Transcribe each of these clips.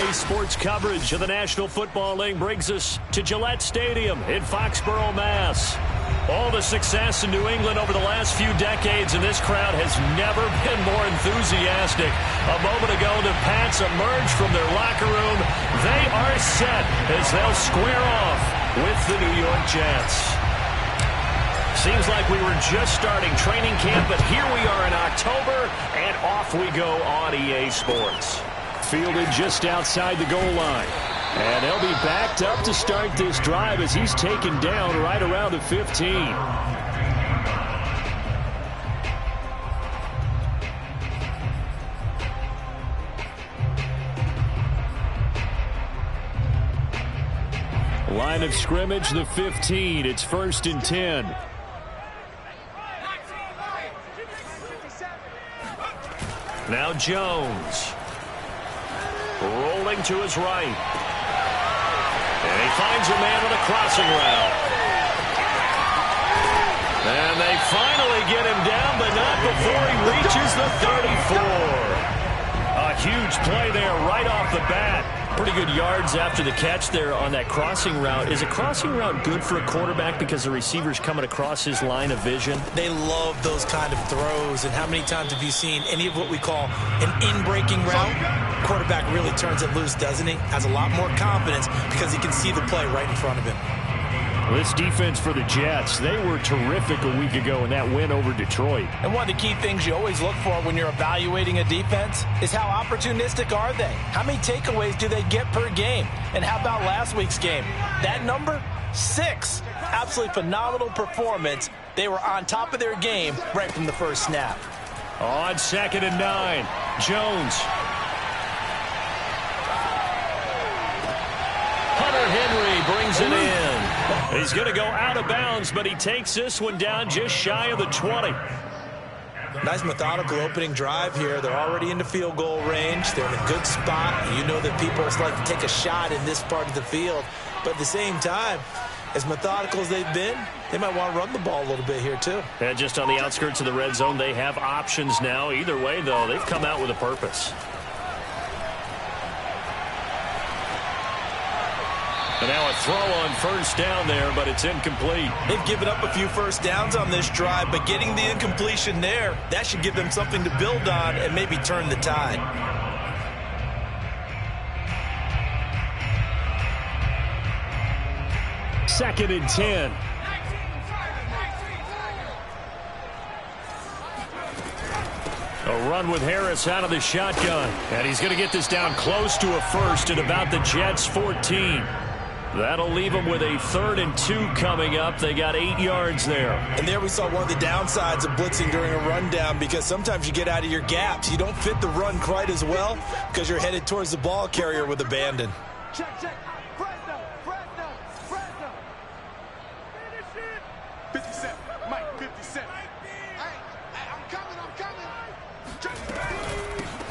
Daily sports coverage of the National Football League brings us to Gillette Stadium in Foxborough, Mass. All the success in New England over the last few decades, and this crowd has never been more enthusiastic. A moment ago, the Pats emerged from their locker room. They are set as they'll square off with the New York Jets. Seems like we were just starting training camp, but here we are in October, and off we go on EA Sports. Fielded just outside the goal line. And they'll be backed up to start this drive as he's taken down right around the 15. Line of scrimmage, the 15. It's 1st and 10. Now Jones. Rolling to his right. And he finds a man on a crossing route. And they finally get him down, but not before he reaches the 34. A huge play there right off the bat. Pretty good yards after the catch there on that crossing route. Is a crossing route good for a quarterback because the receiver's coming across his line of vision? They love those kind of throws. And how many times have you seen any of what we call an in-breaking route? Quarterback really turns it loose, doesn't he? Has a lot more confidence because he can see the play right in front of him. This defense for the Jets, they were terrific a week ago in that win over Detroit. And one of the key things you always look for when you're evaluating a defense is how opportunistic are they? How many takeaways do they get per game? And how about last week's game? That number? 6. Absolutely phenomenal performance. They were on top of their game right from the first snap. On 2nd and 9, Jones. Hunter Henry brings it in. He's going to go out of bounds, but he takes this one down just shy of the 20. Nice methodical opening drive here. They're already into field goal range. They're in a good spot. You know that people like to take a shot in this part of the field. But at the same time, as methodical as they've been, they might want to run the ball a little bit here too. And just on the outskirts of the red zone, they have options now. Either way, though, they've come out with a purpose. And now a throw on 1st down there, but it's incomplete. They've given up a few first downs on this drive, but getting the incompletion there, that should give them something to build on and maybe turn the tide. Second and 10. A run with Harris out of the shotgun. And he's going to get this down close to a first at about the Jets' 14. That'll leave them with a 3rd and 2 coming up. They got 8 yards there. And there we saw one of the downsides of blitzing during a rundown, because sometimes you get out of your gaps. You don't fit the run quite as well because you're headed towards the ball carrier with abandon. Check. Fresno. Finish it. 57. Mike, 57. Hey, I'm coming.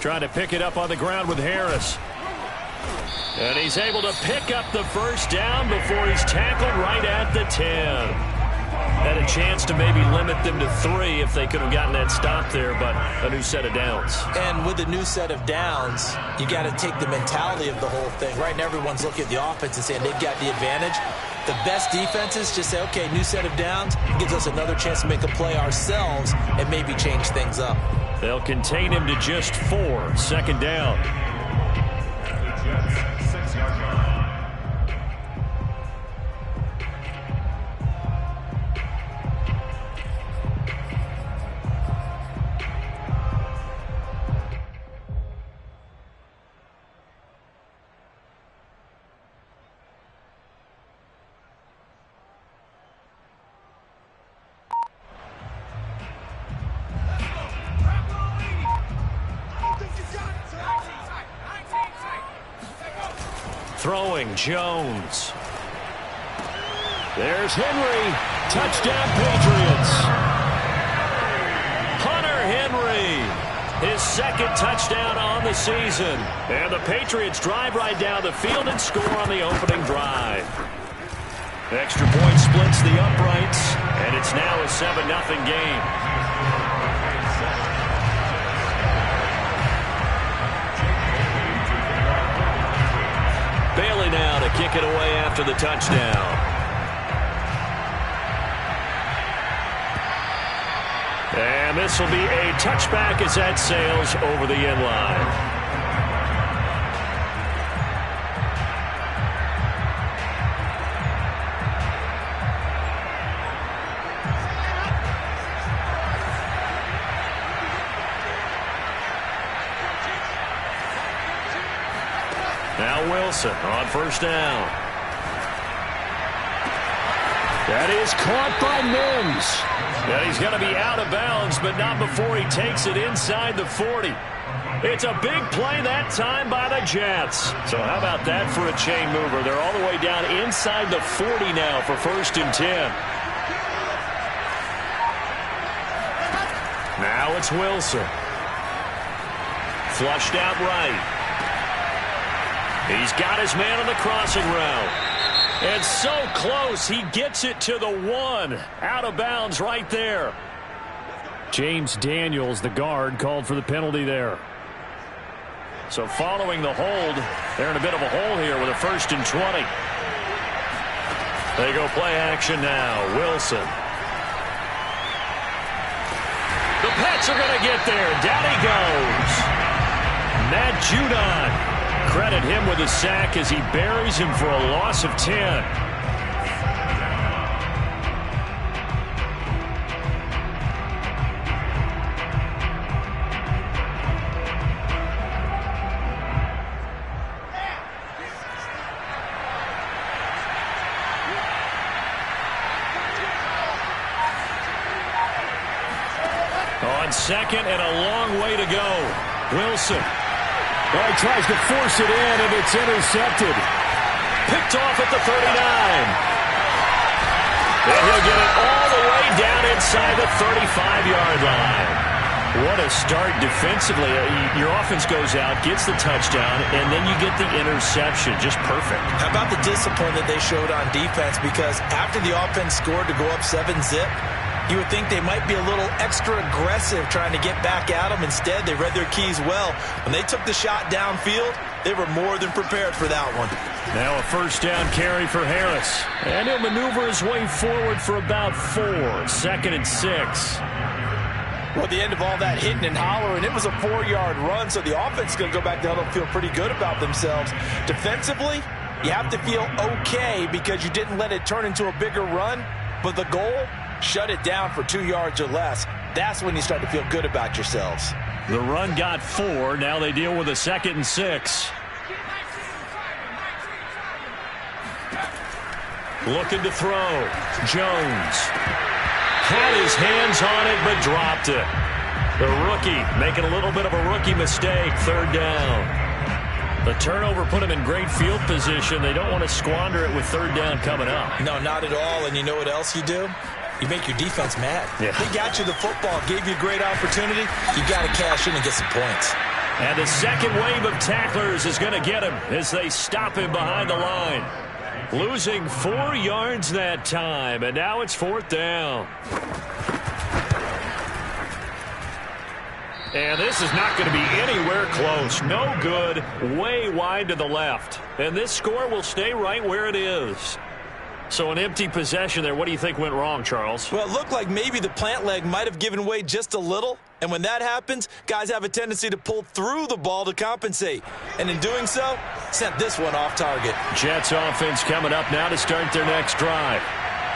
Trying to pick it up on the ground with Harris. And he's able to pick up the 1st down before he's tackled right at the 10. Had a chance to maybe limit them to 3 if they could have gotten that stop there, but a new set of downs. And with a new set of downs, you got to take the mentality of the whole thing. Right now, everyone's looking at the offense and saying they've got the advantage. The best defenses just say, okay, new set of downs, gives us another chance to make a play ourselves and maybe change things up. They'll contain him to just 4, 2nd down. Throwing, Jones. There's Henry. Touchdown, Patriots. Hunter Henry. His 2nd touchdown on the season. And the Patriots drive right down the field and score on the opening drive. Extra point splits the uprights, and it's now a 7-0 game. it away after the touchdown. And this will be a touchback as that sails over the end line. Now Wilson on first down. That is caught by Mims. And he's going to be out of bounds, but not before he takes it inside the 40. It's a big play that time by the Jets. So how about that for a chain mover? They're all the way down inside the 40 now for 1st and 10. Now it's Wilson. Flushed out right. He's got his man on the crossing route. And so close, he gets it to the 1. Out of bounds right there. James Daniels, the guard, called for the penalty there. So following the hold, they're in a bit of a hole here with a 1st and 20. They go play action now. Wilson. The Pats are going to get there. Down he goes. Matt Judon. Credit him with a sack as he buries him for a loss of 10. On second and a long way to go. Wilson. Well, he tries to force it in, and it's intercepted. Picked off at the 39. And he'll get it all the way down inside the 35-yard line. What a start defensively. Your offense goes out, gets the touchdown, and then you get the interception. Just perfect. How about the discipline that they showed on defense? Because after the offense scored to go up 7-zip, you would think they might be a little extra aggressive trying to get back at them. Instead, they read their keys well. When they took the shot downfield, they were more than prepared for that one. Now a 1st down carry for Harris. And he'll maneuver his way forward for about 4. 2nd and 6. Well, at the end of all that hitting and hollering, it was a 4-yard run, so the offense is going to go back down and feel pretty good about themselves. Defensively, you have to feel okay because you didn't let it turn into a bigger run, but the goal, shut it down for 2 yards or less. That's when you start to feel good about yourselves. The run got 4. Now they deal with a 2nd and 6. Looking to throw. Jones. Had his hands on it, but dropped it. The rookie making a little bit of a rookie mistake. 3rd down. The turnover put him in great field position. They don't want to squander it with 3rd down coming up. No, not at all. And you know what else you do? You make your defense mad. Yeah. They got you the football, gave you a great opportunity. You got to cash in and get some points. And the second wave of tacklers is going to get him as they stop him behind the line. Losing 4 yards that time, and now it's 4th down. And this is not going to be anywhere close. No good, way wide to the left. And this score will stay right where it is. So an empty possession there. What do you think went wrong, Charles? Well, it looked like maybe the plant leg might have given way just a little. And when that happens, guys have a tendency to pull through the ball to compensate. And in doing so, sent this one off target. Jets offense coming up now to start their next drive.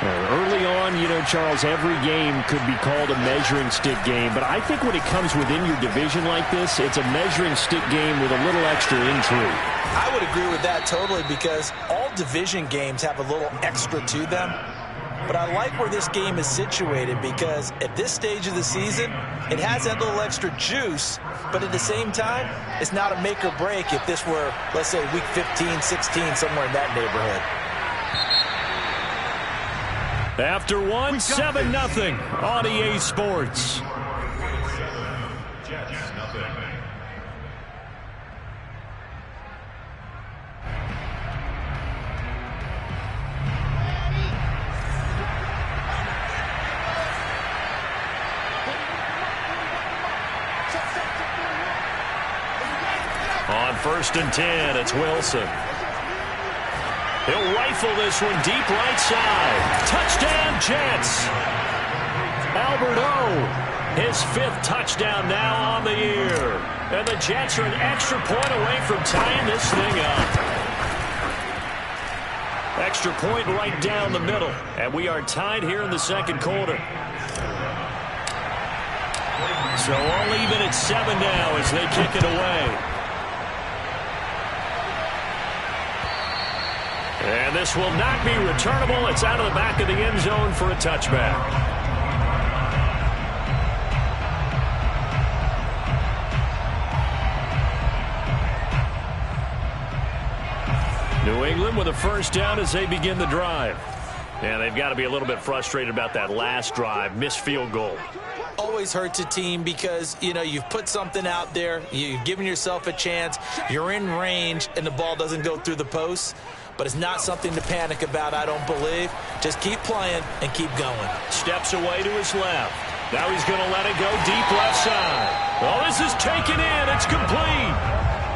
Early on, you know, Charles, every game could be called a measuring stick game. But I think when it comes within your division like this, it's a measuring stick game with a little extra intrigue. I would agree with that totally because all division games have a little extra to them. But I like where this game is situated because at this stage of the season, it has that little extra juice. But at the same time, it's not a make or break if this were, let's say, week 15, 16, somewhere in that neighborhood. After 1, 7-0 on EA Sports. On 1st and 10, it's Wilson. He'll rifle this one deep right side. Touchdown, Jets. Albert O, his 5th touchdown now on the year. And the Jets are an extra point away from tying this thing up. Extra point right down the middle. And we are tied here in the second quarter. So all even at 7 now as they kick it away. And this will not be returnable. It's out of the back of the end zone for a touchback. New England with a first down as they begin the drive. And they've got to be a little bit frustrated about that last drive. Missed field goal. Always hurts a team because, you know, you've put something out there. You've given yourself a chance. You're in range, and the ball doesn't go through the posts. But it's not something to panic about, I don't believe. Just keep playing and keep going. Steps away to his left. Now he's going to let it go deep left side. Oh, this is taken in. It's complete.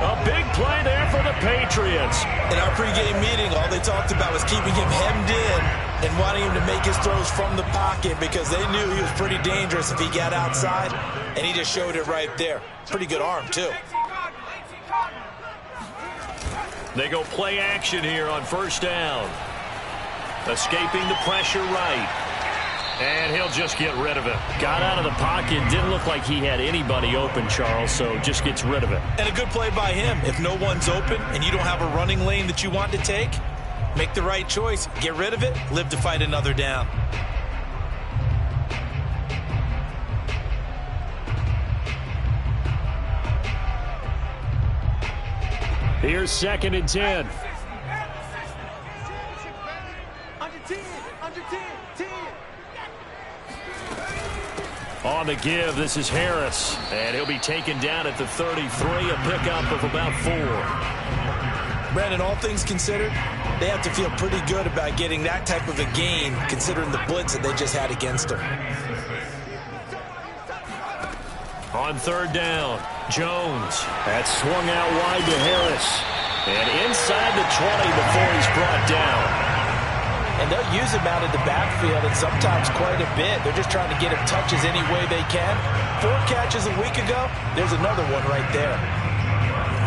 A big play there for the Patriots. In our pregame meeting, all they talked about was keeping him hemmed in and wanting him to make his throws from the pocket because they knew he was pretty dangerous if he got outside, and he just showed it right there. Pretty good arm, too. They go play action here on first down. Escaping the pressure right. And he'll just get rid of it. Got out of the pocket. Didn't look like he had anybody open, Charles, so just gets rid of it. And a good play by him. If no one's open and you don't have a running lane that you want to take, make the right choice. Get rid of it. Live to fight another down. Here's 2nd and 10. Under 10, under 10, 10. On the give, this is Harris. And he'll be taken down at the 33, a pickup of about 4. Brandon, all things considered, they have to feel pretty good about getting that type of a gain, considering the blitz that they just had against them. On 3rd down, Jones. That's swung out wide to Harris. And inside the 20 before he's brought down. And they'll use him out of the backfield, and sometimes quite a bit. They're just trying to get him touches any way they can. 4 catches a week ago. There's another one right there.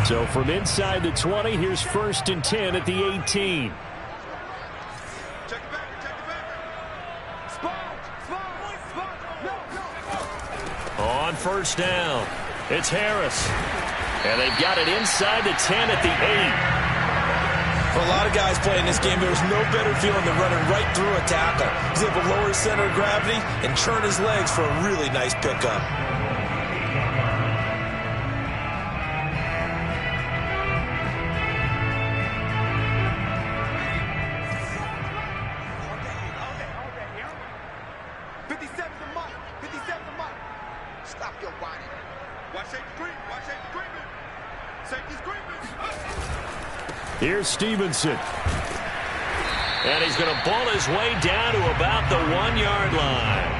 So from inside the 20, here's 1st and 10 at the 18. Check it back, check it back. Spot, no. On first down, it's Harris. And they've got it inside the 10 at the 8. For a lot of guys playing this game, there's no better feeling than running right through a tackle. He's able to lower his center of gravity and churn his legs for a really nice pickup. Stop your whining. Watch safety creep. Watch safety creeping. Safety's creeping. Here's Stevenson. And he's going to ball his way down to about the 1-yard line.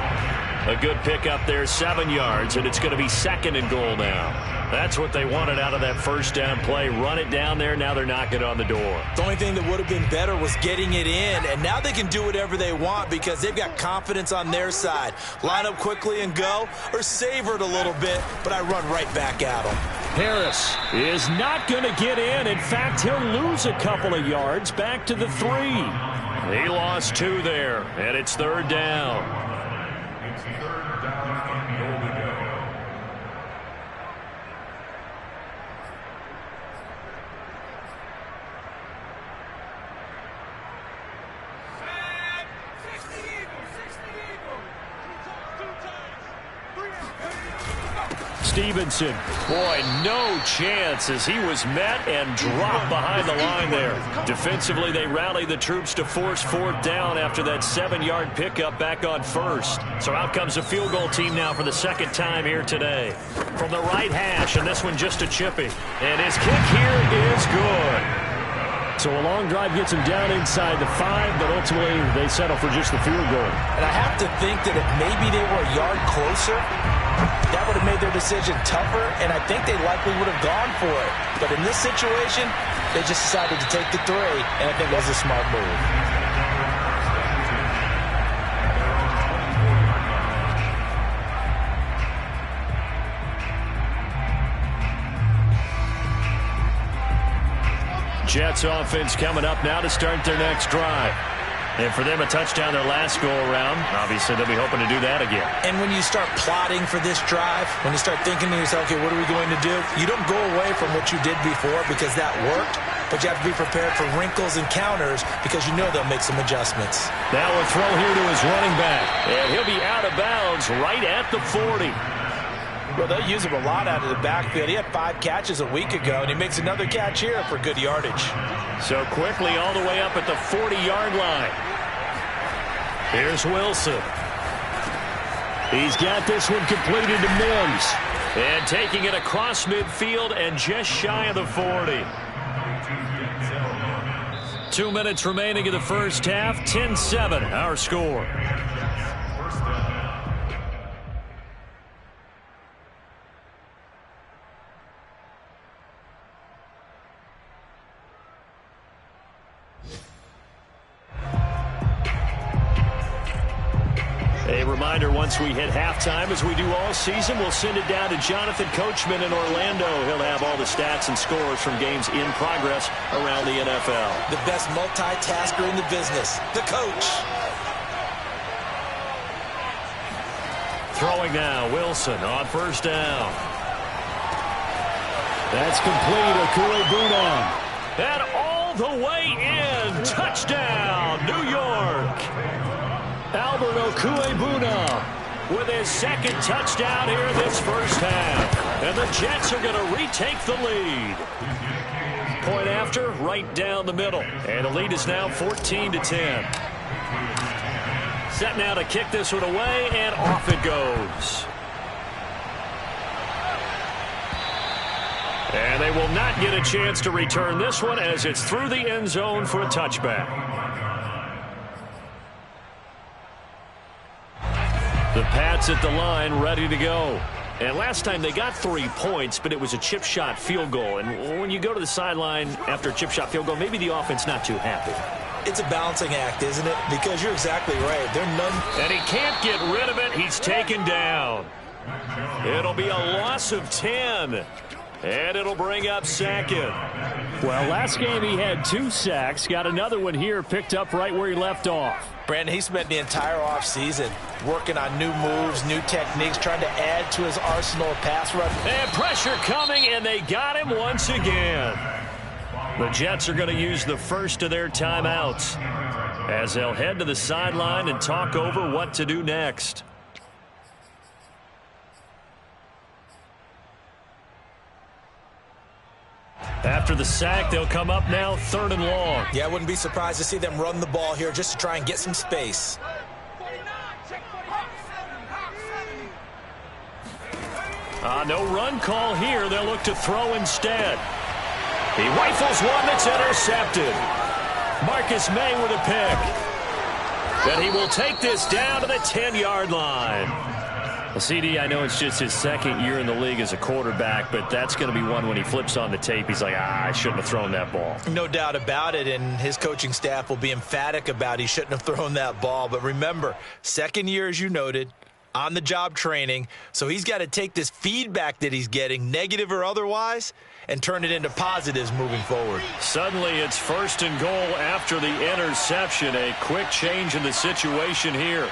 A good pickup there, 7 yards, and it's going to be 2nd and goal now. That's what they wanted out of that first down play. Run it down there. Now they're knocking on the door. The only thing that would have been better was getting it in, and now they can do whatever they want because they've got confidence on their side. Line up quickly and go, or savor it a little bit, but I run right back at them. Harris is not going to get in. In fact, he'll lose a couple of yards back to the 3. He lost 2 there, and it's 3rd down. Stevenson, boy, no chance as he was met and dropped behind the line there. Defensively, they rally the troops to force 4th down after that 7-yard pickup back on 1st. So out comes a field goal team now for the 2nd time here today. From the right hash, and this one just a chippy. And his kick here is good. So a long drive gets him down inside the 5, but ultimately they settle for just the field goal. And I have to think that if maybe they were a yard closer, that would have made their decision tougher, and I think they likely would have gone for it. But in this situation, They just decided to take the 3, and I think it was a smart move. Jets offense coming up now to start their next drive. And for them, a touchdown their last go-around. Obviously, they'll be hoping to do that again. And when you start plotting for this drive, when you start thinking to yourself, okay, what are we going to do? You don't go away from what you did before because that worked, but you have to be prepared for wrinkles and counters because you know they'll make some adjustments. Now a throw here to his running back. And he'll be out of bounds right at the 40. Well, they'll use him a lot out of the backfield. He had 5 catches a week ago, and he makes another catch here for good yardage. So quickly all the way up at the 40-yard line. Here's Wilson. He's got this one completed to Mims. And taking it across midfield and just shy of the 40. 2 minutes remaining in the first half. 10-7, our score. A reminder, once we hit halftime, as we do all season, we'll send it down to Jonathan Coachman in Orlando. He'll have all the stats and scores from games in progress around the NFL. The best multitasker in the business, the coach. Throwing now, Wilson on first down. That's complete, Okuegbuna. And all the way in. Touchdown, New York. Albert Okuegbuna with his second touchdown here this first half. And the Jets are going to retake the lead. Point after, right down the middle. And the lead is now 14-10. Set now to kick this one away, and off it goes. And they will not get a chance to return this one as it's through the end zone for a touchback. The Pats at the line, ready to go. And last time they got 3 points, but it was a chip shot field goal. And when you go to the sideline after a chip shot field goal, maybe the offense not too happy. It's a balancing act, isn't it? Because you're exactly right. They're none. And he can't get rid of it. He's taken down. It'll be a loss of 10. And it'll bring up second. Well, last game he had 2 sacks. Got another one here picked up right where he left off. Brandon, he spent the entire offseason working on new moves, new techniques, trying to add to his arsenal of pass rush. And pressure coming, and they got him once again. The Jets are going to use the first of their timeouts as they'll head to the sideline and talk over what to do next. After the sack, they'll come up now 3rd and long. Yeah, I wouldn't be surprised to see them run the ball here just to try and get some space. No run call here. They'll look to throw instead. He rifles one that's intercepted. Marcus May with a pick. And he will take this down to the 10-yard line. CD, I know it's just his 2nd year in the league as a quarterback, but that's going to be one when he flips on the tape. He's like, I shouldn't have thrown that ball. No doubt about it, and his coaching staff will be emphatic about he shouldn't have thrown that ball. But remember, 2nd year, as you noted, on-the-job training, so he's got to take this feedback that he's getting, negative or otherwise, and turn it into positives moving forward. Suddenly, it's 1st and goal after the interception. A quick change in the situation here.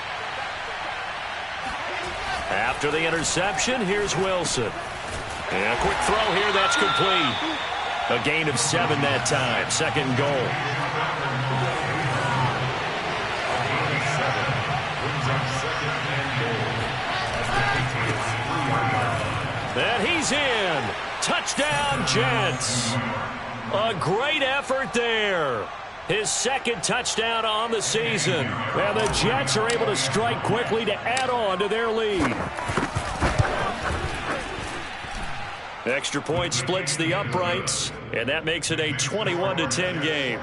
After the interception, here's Wilson. And a quick throw here, that's complete. A gain of 7 that time, 2nd and goal. And he's in. Touchdown, Jets. A great effort there. His 2nd touchdown on the season. And the Jets are able to strike quickly to add on to their lead. Extra point splits the uprights, and that makes it a 21-10 game.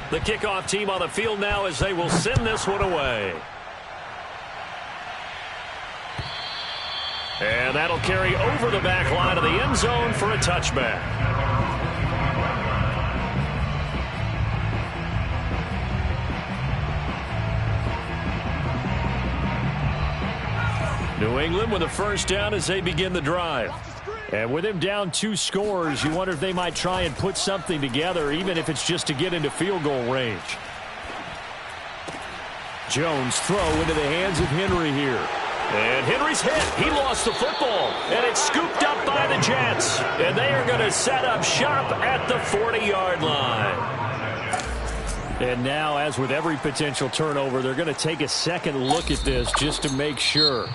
The kickoff team on the field now as they will send this one away. And that'll carry over the back line of the end zone for a touchback. New England with a first down as they begin the drive. And with him down 2 scores, you wonder if they might try and put something together, even if it's just to get into field goal range. Jones throw into the hands of Henry here. And Henry's hit. He lost the football. And it's scooped up by the Jets. And they are going to set up shop at the 40-yard line. And now, as with every potential turnover, they're going to take a second look at this just to make sure.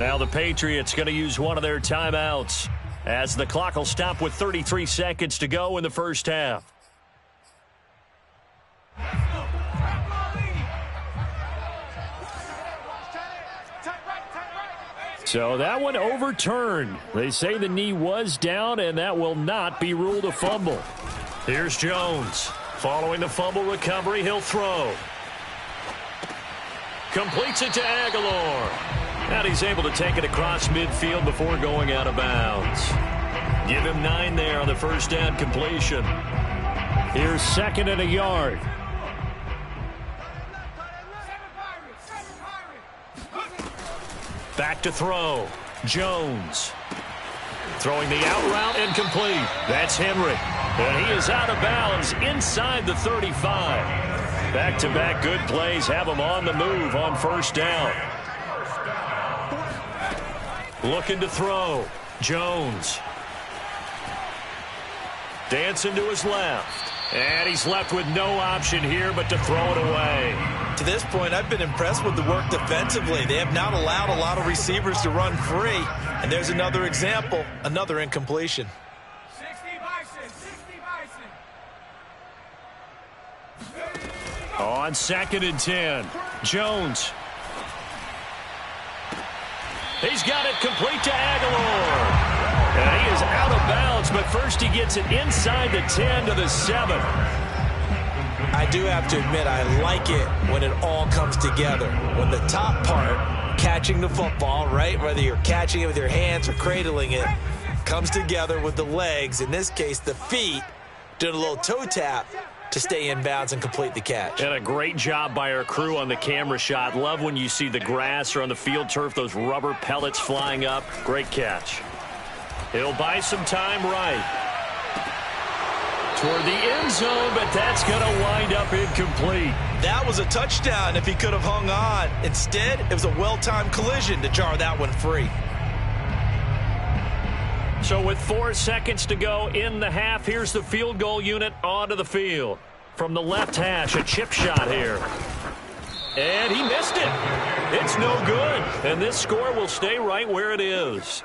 Now the Patriots going to use one of their timeouts as the clock will stop with 33 seconds to go in the first half. So that one overturned. They say the knee was down, and that will not be ruled a fumble. Here's Jones. Following the fumble recovery, he'll throw. Completes it to Aguilar. And he's able to take it across midfield before going out of bounds. Give him 9 there on the first down completion. Here's 2nd and a yard. Back to throw. Jones. Throwing the out route incomplete. That's Henry. And he is out of bounds inside the 35. Back-to-back good plays have him on the move on first down. Looking to throw. Jones. Dancing to his left. And he's left with no option here but to throw it away. To this point, I've been impressed with the work defensively. They have not allowed a lot of receivers to run free. And there's another example, another incompletion. 60 Bison. On 2nd and 10. Jones. He's got it complete to Aguilar. And he is out of bounds, but first he gets it inside the 10 to the 7. I do have to admit, I like it when it all comes together. When the top part, catching the football, right, whether you're catching it with your hands or cradling it, comes together with the legs, in this case the feet, doing a little toe tap to stay in bounds and complete the catch. And a great job by our crew on the camera shot. Love when you see the grass or on the field turf, those rubber pellets flying up. Great catch. He'll buy some time right. Toward the end zone, but that's going to wind up incomplete. That was a touchdown if he could have hung on. Instead, it was a well-timed collision to jar that one free. So with 4 seconds to go in the half, here's the field goal unit onto the field. From the left hash, a chip shot here. And he missed it. It's no good. And this score will stay right where it is.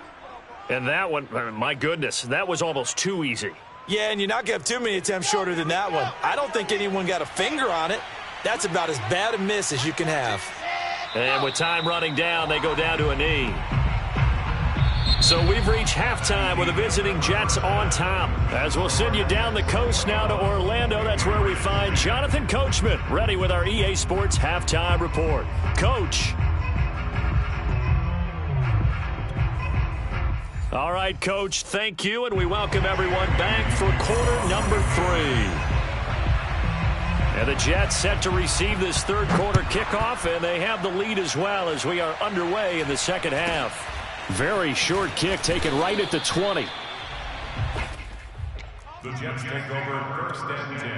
And that one, my goodness, that was almost too easy. Yeah, and you're not going to have too many attempts shorter than that one. I don't think anyone got a finger on it. That's about as bad a miss as you can have. And with time running down, they go down to a knee. So we've reached halftime with the visiting Jets on top. As we'll send you down the coast now to Orlando, that's where we find Jonathan Coachman, ready with our EA Sports Halftime Report. Coach. All right, Coach, thank you, and we welcome everyone back for quarter number 3. And the Jets set to receive this third quarter kickoff, and they have the lead as well as we are underway in the second half. Very short kick taken right at the 20. The Jets take over first and 10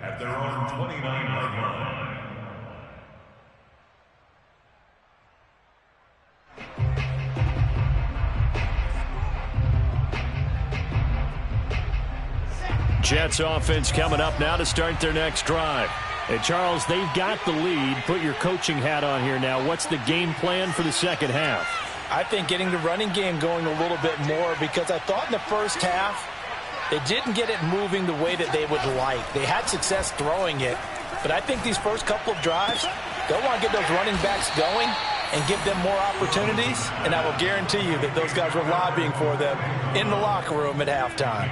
at their own 29-yard line. Jets offense coming up now to start their next drive. And Charles, they've got the lead. Put your coaching hat on here now. What's the game plan for the second half? I think getting the running game going a little bit more, because I thought in the first half they didn't get it moving the way that they would like. They had success throwing it, but I think these first couple of drives, they'll want to get those running backs going and give them more opportunities, and I will guarantee you that those guys were lobbying for them in the locker room at halftime.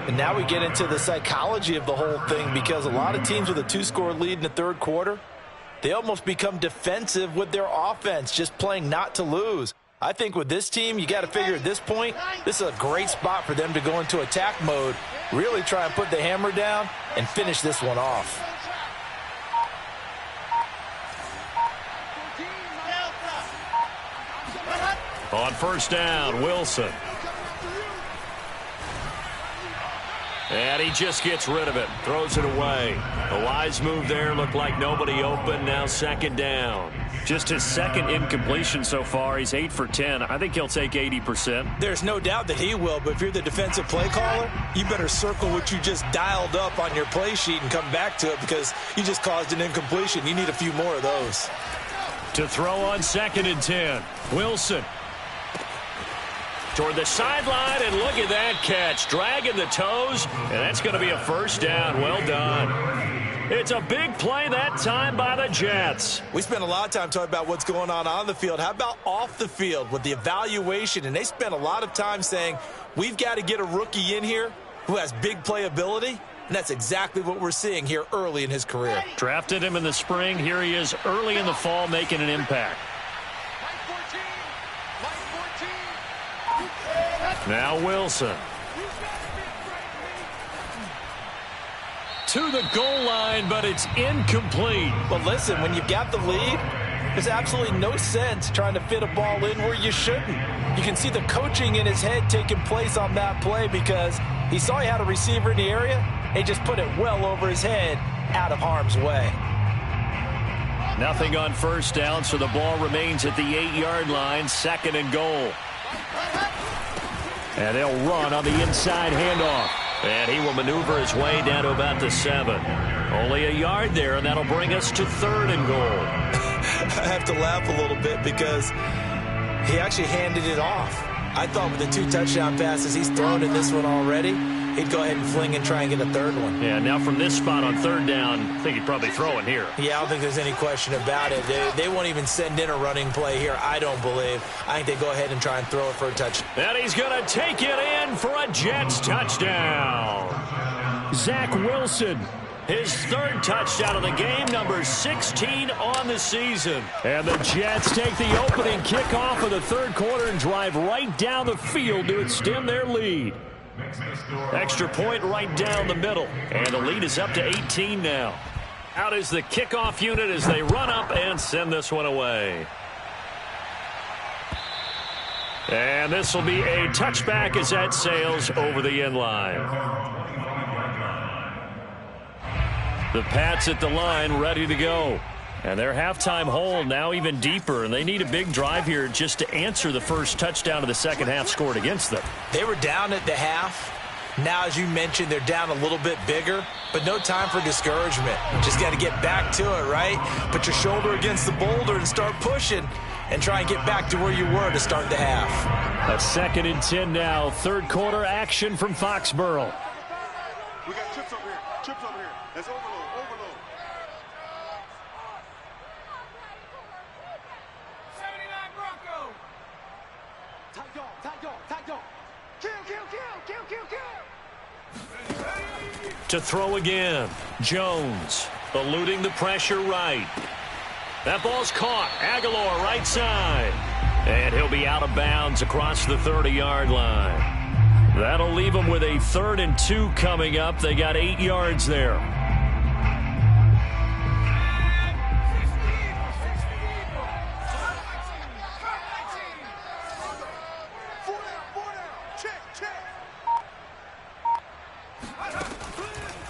And now we get into the psychology of the whole thing, because a lot of teams with a 2-score lead in the third quarter, they almost become defensive with their offense, just playing not to lose. I think with this team, you got to figure at this point, this is a great spot for them to go into attack mode, really try and put the hammer down and finish this one off. On first down, Wilson. And he just gets rid of it, throws it away. A wise move there, looked like nobody open, now second down. Just his second incompletion so far. He's 8 for 10. I think he'll take 80%. There's no doubt that he will, but if you're the defensive play caller, you better circle what you just dialed up on your play sheet and come back to it because you just caused an incompletion. You need a few more of those. To throw on second and 10, Wilson. Toward the sideline, and look at that catch. Dragging the toes, and that's going to be a first down. Well done. It's a big play that time by the Jets. We spent a lot of time talking about what's going on the field. How about off the field with the evaluation? And they spent a lot of time saying, we've got to get a rookie in here who has big playability. And that's exactly what we're seeing here early in his career. Drafted him in the spring. Here he is early in the fall making an impact. Now Wilson. To the goal line, but it's incomplete. But listen, when you've got the lead, there's absolutely no sense trying to fit a ball in where you shouldn't. You can see the coaching in his head taking place on that play because he saw he had a receiver in the area. He just put it well over his head, out of harm's way. Nothing on first down, so the ball remains at the 8-yard line, second and goal. And they'll run on the inside handoff. And he will maneuver his way down to about the 7. Only a yard there, and that'll bring us to third and goal. I have to laugh a little bit because he actually handed it off. I thought with the 2 touchdown passes he's thrown in this one already, he'd go ahead and fling and try and get a third one. Yeah, now from this spot on third down, I think he'd probably throw it here. Yeah, I don't think there's any question about it. They won't even send in a running play here, I don't believe. I think they go ahead and try and throw it for a touchdown. And he's going to take it in for a Jets touchdown. Zach Wilson, his third touchdown of the game, number 16 on the season. And the Jets take the opening kickoff of the third quarter and drive right down the field to extend their lead. Extra point right down the middle. And the lead is up to 18 now. Out is the kickoff unit as they run up and send this one away. And this will be a touchback as that sails over the end line. The Pats at the line ready to go. And their halftime hole now even deeper, and they need a big drive here just to answer the first touchdown of the second half scored against them. They were down at the half. Now, as you mentioned, they're down a little bit bigger, but no time for discouragement. Just got to get back to it, right? Put your shoulder against the boulder and start pushing and try and get back to where you were to start the half. A second and 10 now. Third quarter action from Foxborough. We got chips over here. Chips over here. That's overload. Overload. 79 Bronco. Tight dog. Tight dog. Tight dog. Kill, kill, kill, kill, kill, kill. To throw again. Jones eluding the pressure right. That ball's caught. Aguilar right side. And he'll be out of bounds across the 30-yard line. That'll leave them with a 3rd and 2 coming up. They got 8 yards there.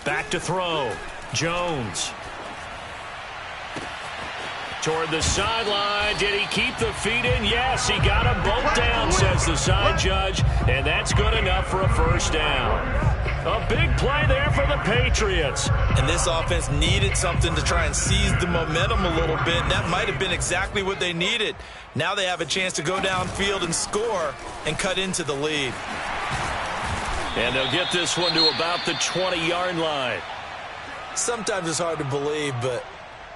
Back to throw. Jones. Toward the sideline. Did he keep the feet in? Yes, he got them both down, says the side judge. And that's good enough for a first down. A big play there for the Patriots. And this offense needed something to try and seize the momentum a little bit. And that might have been exactly what they needed. Now they have a chance to go downfield and score and cut into the lead. And they'll get this one to about the 20-yard line. Sometimes it's hard to believe, but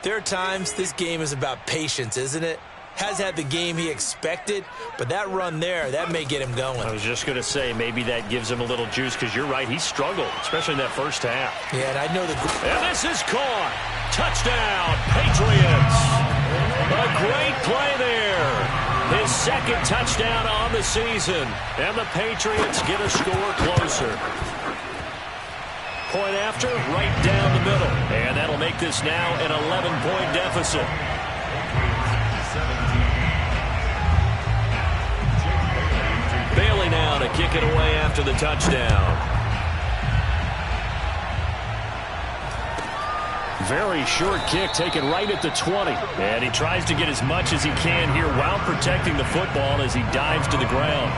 there are times this game is about patience, isn't it? Has had the game he expected, but that run there, that may get him going. I was just going to say, maybe that gives him a little juice, because you're right, he struggled, especially in that first half. Yeah, and I know the... And this is caught. Touchdown, Patriots. A great play there. His second touchdown on the season. And the Patriots get a score closer. Point after, right down the middle. And that'll make this now an 11-point deficit. Bailey now to kick it away after the touchdown. Very short kick taken right at the 20. And he tries to get as much as he can here while protecting the football as he dives to the ground.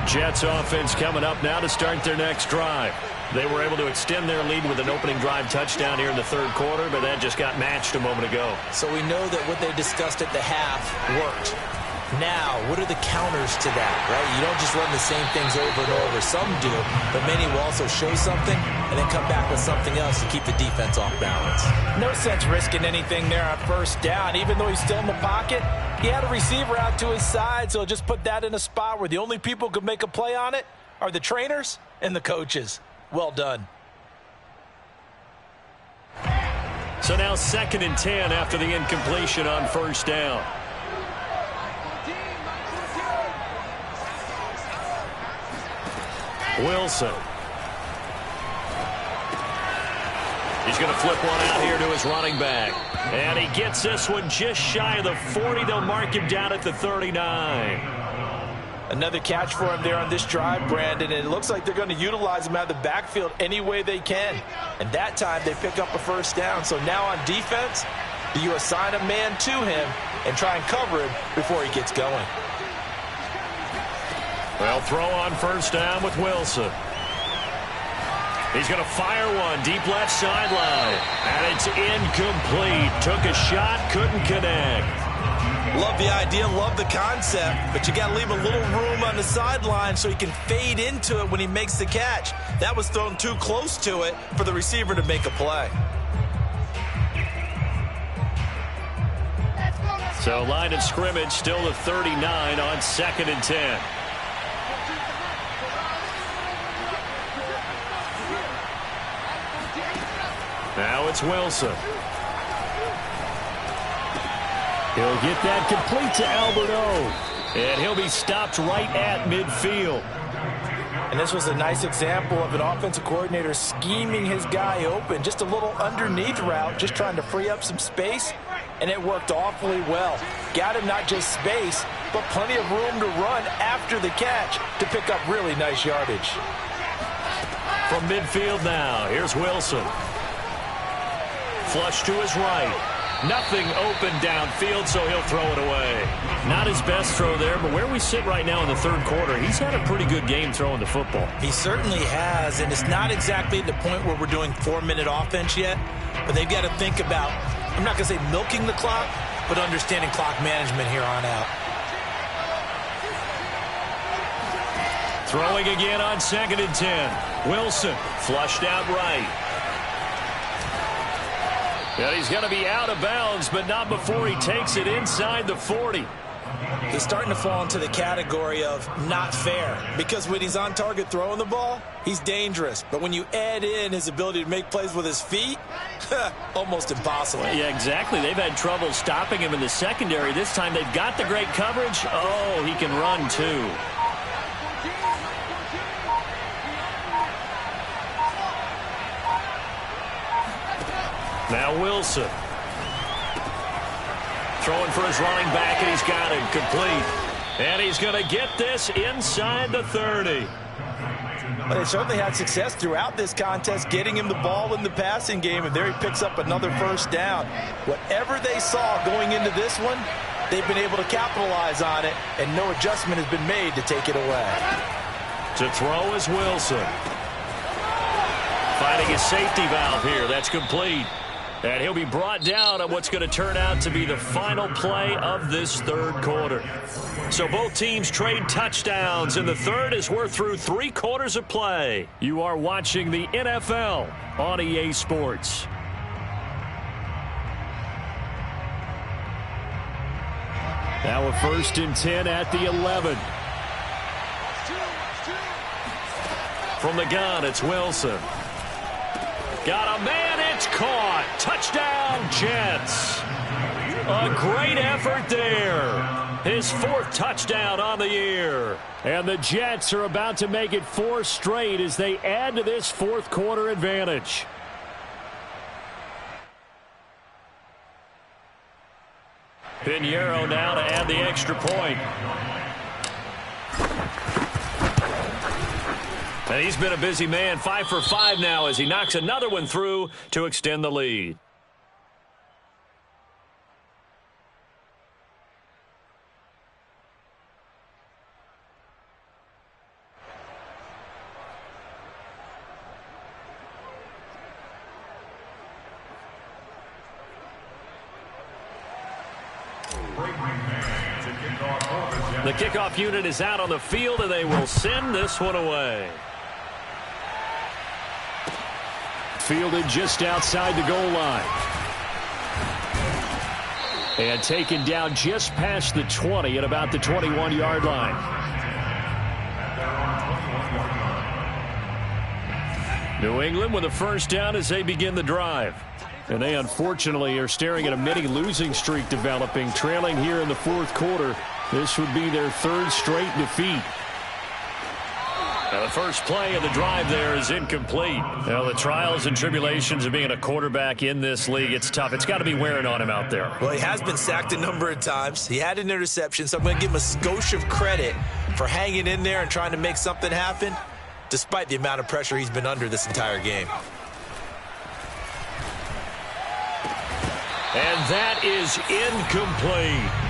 Jets offense coming up now to start their next drive. They were able to extend their lead with an opening drive touchdown here in the third quarter, but that just got matched a moment ago. So we know that what they discussed at the half worked. Now, what are the counters to that, right? You don't just run the same things over and over. Some do, but many will also show something and then come back with something else to keep the defense off balance. No sense risking anything there on first down. Even though he's still in the pocket, he had a receiver out to his side, so just put that in a spot where the only people who could make a play on it are the trainers and the coaches. Well done. So now 2nd and 10 after the incompletion on first down. Wilson. He's going to flip one out here to his running back. And he gets this one just shy of the 40. They'll mark him down at the 39. Another catch for him there on this drive, Brandon, and it looks like they're going to utilize him out of the backfield any way they can. And that time they pick up a first down. So now on defense, do you assign a man to him and try and cover him before he gets going? Well, throw on first down with Wilson. He's going to fire one deep left sideline. And it's incomplete. Took a shot, couldn't connect. Love the idea, love the concept, but you got to leave a little room on the sideline so he can fade into it when he makes the catch. That was thrown too close to it for the receiver to make a play. So line of scrimmage still the 39 on 2nd and 10. Now it's Wilson. He'll get that complete to Alberto. And he'll be stopped right at midfield. And this was a nice example of an offensive coordinator scheming his guy open. Just a little underneath route, just trying to free up some space. And it worked awfully well. Got him not just space, but plenty of room to run after the catch to pick up really nice yardage. From midfield now, here's Wilson. Flush to his right. Nothing open downfield, so he'll throw it away. Not his best throw there, but where we sit right now in the third quarter, he's had a pretty good game throwing the football. He certainly has, and it's not exactly the point where we're doing 4-minute offense yet, but they've got to think about, I'm not going to say milking the clock, but understanding clock management here on out. Throwing again on 2nd and 10. Wilson flushed out right. And he's going to be out of bounds, but not before he takes it inside the 40. He's starting to fall into the category of not fair, because when he's on target throwing the ball, he's dangerous. But when you add in his ability to make plays with his feet, almost impossible. Yeah, exactly. They've had trouble stopping him in the secondary. This time they've got the great coverage. Oh, he can run too. Now Wilson. Throwing for his running back, and he's got it complete. And he's going to get this inside the 30. Well, they certainly had success throughout this contest, getting him the ball in the passing game, and there he picks up another first down. Whatever they saw going into this one, they've been able to capitalize on it, and no adjustment has been made to take it away. To throw is Wilson. Finding his safety valve here. That's complete. And he'll be brought down on what's going to turn out to be the final play of this third quarter. So both teams trade touchdowns in the third as we're through 3 quarters of play. You are watching the NFL on EA Sports. Now a 1st and 10 at the 11. From the gun, it's Wilson. Got a man, it's caught. Touchdown, Jets. A great effort there. His 4th touchdown on the year. And the Jets are about to make it 4 straight as they add to this 4th quarter advantage. Pinheiro now to add the extra point. And he's been a busy man, 5 for 5 now as he knocks another one through to extend the lead. The kickoff unit is out on the field, and they will send this one away. Fielded just outside the goal line. And taken down just past the 20 at about the 21-yard line. New England with a 1st down as they begin the drive. And they unfortunately are staring at a mini losing streak developing, trailing here in the 4th quarter. This would be their 3rd straight defeat. Now the first play of the drive there is incomplete. Now the trials and tribulations of being a quarterback in this league, it's tough. It's got to be wearing on him out there. Well, he has been sacked a number of times. He had an interception, so I'm going to give him a skosh of credit for hanging in there and trying to make something happen, despite the amount of pressure he's been under this entire game. And that is incomplete.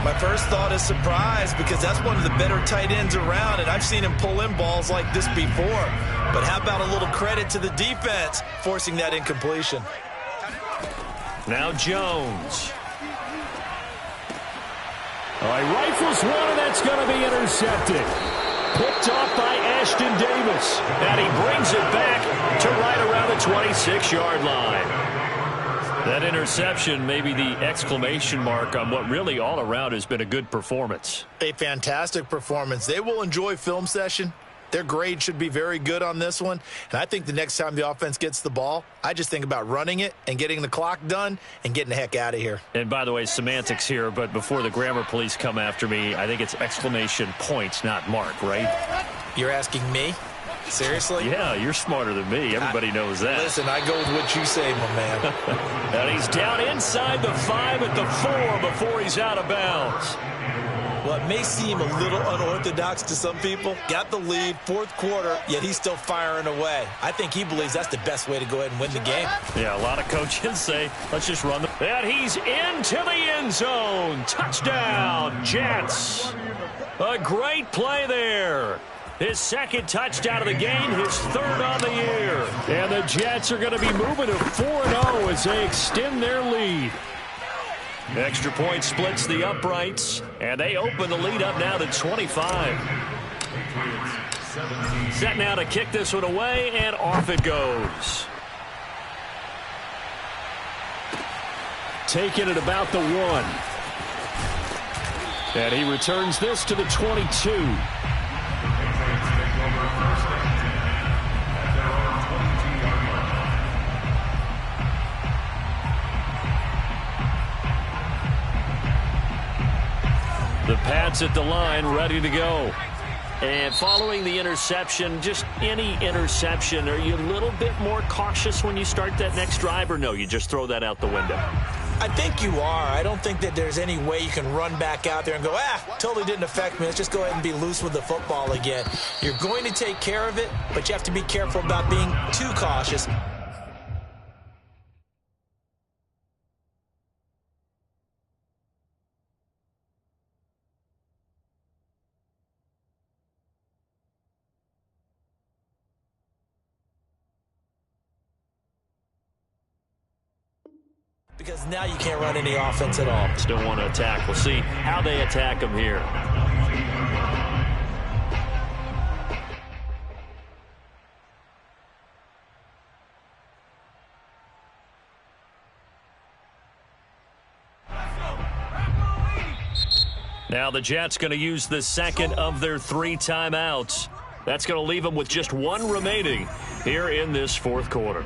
My first thought is surprise because that's one of the better tight ends around, and I've seen him pull in balls like this before. But how about a little credit to the defense forcing that incompletion? Now Jones. All right, rifles one, and that's going to be intercepted. Picked off by Ashton Davis. And he brings it back to right around the 26-yard line. That interception may be the exclamation mark on what really all around has been a good performance. A fantastic performance. They will enjoy film session. Their grade should be very good on this one. And I think the next time the offense gets the ball, I just think about running it and getting the clock done and getting the heck out of here. And by the way, semantics here, but before the grammar police come after me, I think it's exclamation points, not mark, right? You're asking me? Seriously? Yeah, you're smarter than me. Everybody knows that. Listen, I go with what you say, my man. And he's down inside the 5 at the 4 before he's out of bounds. Well, it may seem a little unorthodox to some people. Got the lead, 4th quarter, yet he's still firing away. I think he believes that's the best way to go ahead and win the game. Yeah, a lot of coaches say, let's just run the... And he's into the end zone. Touchdown, Jets. A great play there. His 2nd touchdown of the game, his 3rd on the year. And the Jets are going to be moving to 4-0 as they extend their lead. Extra point splits the uprights, and they open the lead up now to 25. Set now to kick this one away, and off it goes. Taking it about the 1. And he returns this to the 22. The Pats at the line, ready to go. And following the interception, just any interception, are you a little bit more cautious when you start that next drive, or no, you just throw that out the window? I think you are. I don't think that there's any way you can run back out there and go, totally didn't affect me. Let's just go ahead and be loose with the football again. You're going to take care of it, but you have to be careful about being too cautious. Because now you can't run any offense at all. Still want to attack. We'll see how they attack him here. Now the Jets going to use the second of their 3 timeouts. That's going to leave them with just 1 remaining here in this fourth quarter.